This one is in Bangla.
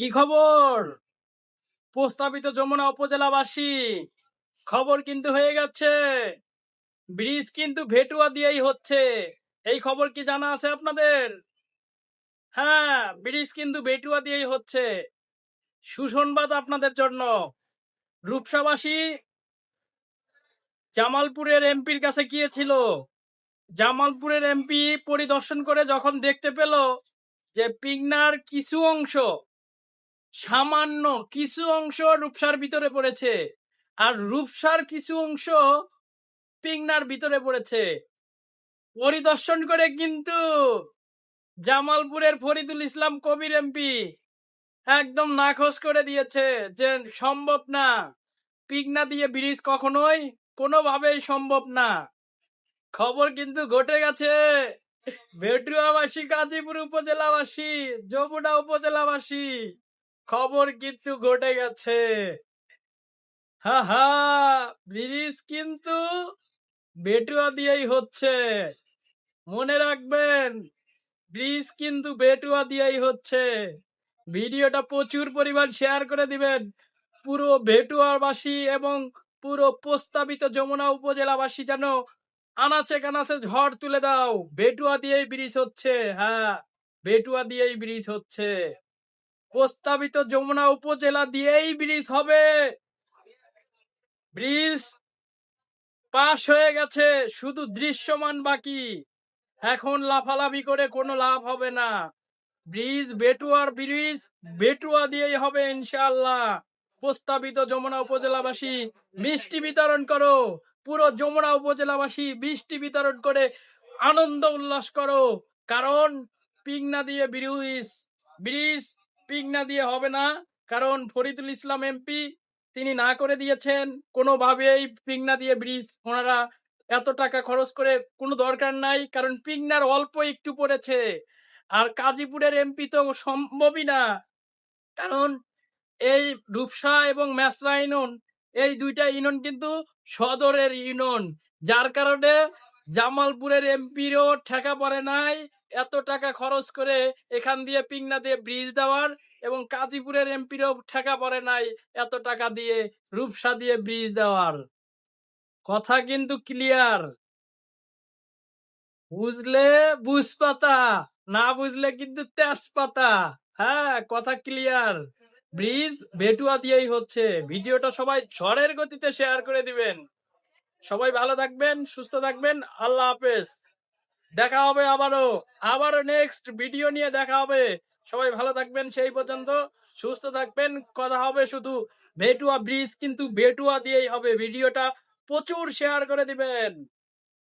কি খবর প্রস্তাবিত যমুনা উপজেলাবাসী? খবর কিন্তু হয়ে গেছে, ব্রিজ কিন্তু ভেটুয়া দিয়েই হচ্ছে। এই খবর কি জানা আছে আপনাদের? হ্যাঁ, ব্রিজ কিন্তু ভেটুয়া দিয়েই হচ্ছে। সুসংবাদ আপনাদের জন্য। রূপসাবাসী জামালপুরের এমপির কাছে গিয়েছিল। জামালপুরের এমপি পরিদর্শন করে যখন দেখতে পেল যে পিংনার কিছু অংশ, সামান্য কিছু অংশ রূপসার ভিতরে পড়েছে, আর রূপসার কিছু অংশ পিংনার ভিতরে পড়েছে, পরিদর্শন করে কিন্তু জামালপুরের ফরিদুল ইসলাম কবির এমপি একদম নাকচ করে দিয়েছে যে সম্ভব না, পিংনা দিয়ে ব্রিজ কখনোই কোনোভাবেই সম্ভব না। খবর কিন্তু ঘটে গেছে। ভেটুয়াবাসী, গাজীপুর উপজেলাবাসী, যমুনা উপজেলাবাসী, খবর কিন্তু ঘটে গেছে। হা হা, ব্রিজ কিন্তু বেটুয়া দিয়েই হচ্ছে। মনে রাখবেন, ব্রিজ কিন্তু বেটুয়া দিয়েই হচ্ছে। ভিডিওটা প্রচুর পরিমাণ শেয়ার করে দিবেন। পুরো বেটুয়াবাসী এবং পুরো প্রস্তাবিত যমুনা উপজেলাবাসী যেন আনাচে কানাচে ঝড় তুলে দাও। বেটুয়া দিয়েই ব্রিজ হচ্ছে। হ্যাঁ, বেটুয়া দিয়েই ব্রিজ হচ্ছে। প্রস্তাবিত যমুনা উপজেলা দিয়েই ব্রিজ হবে। ব্রিজ পাশ হয়ে গেছে, শুধু দৃশ্যমান বাকি। এখন লাফালাফি করে কোনো লাভ হবে না। ব্রিজ বেটুয়ার ব্রিজ বেটুয়া দিয়েই হবে ইনশাআল্লাহ। প্রস্তাবিত যমুনা উপজেলাবাসী মিষ্টি বিতরণ করো। পুরো যমুনা উপজেলাবাসী মিষ্টি বিতরণ করে আনন্দ উল্লাস করো। কারণ পিংনা দিয়ে ব্রিজ ব্রিজ পিংনা দিয়ে হবে না। কারণ ফরিদুল ইসলাম এমপি তিনি না করে দিয়েছেন, কোনোভাবেই পিংনা দিয়ে ব্রিজ ওনারা এত টাকা খরচ করে কোনো দরকার নাই। কারণ পিংনার অল্প একটু পড়েছে, আর গাজীপুরের এমপি তো সম্ভবই না। কারণ এই রূপসা এবং মেসরা ইউনিয়ন, এই দুইটা ইউনিয়ন কিন্তু সদরের ইউনিয়ন, যার কারণে জামালপুরের এমপিরও ঠেকা পড়ে নাই এত টাকা খরচ করে এখান দিয়ে পিংনা দিয়ে ব্রিজ দেওয়ার, এবং গাজীপুরের এমপিরও ঠেকা পড়ে নাই এত টাকা দিয়ে রূপসা দিয়ে ব্রিজ দেওয়ার। কথা কিন্তু ক্লিয়ার। বুঝলে বুঝপাতা, না বুঝলে কিন্তু তেজপাতা। হ্যাঁ, কথা ক্লিয়ার। ব্রিজ বেটুয়া দিয়েই হচ্ছে। ভিডিওটা সবাই ঝড়ের গতিতে শেয়ার করে দিবেন। সবাই ভালো থাকবেন, সুস্থ থাকবেন। আল্লাহ হাফেজ। দেখা হবে আবারও নেক্সট ভিডিও নিয়ে দেখা হবে। সবাই ভালো থাকবেন, সেই পর্যন্ত সুস্থ থাকবেন। কথা হবে শুধু বেটুয়া ব্রিজ কিন্তু বেটুয়া দিয়েই হবে। ভিডিওটা প্রচুর শেয়ার করে দিবেন।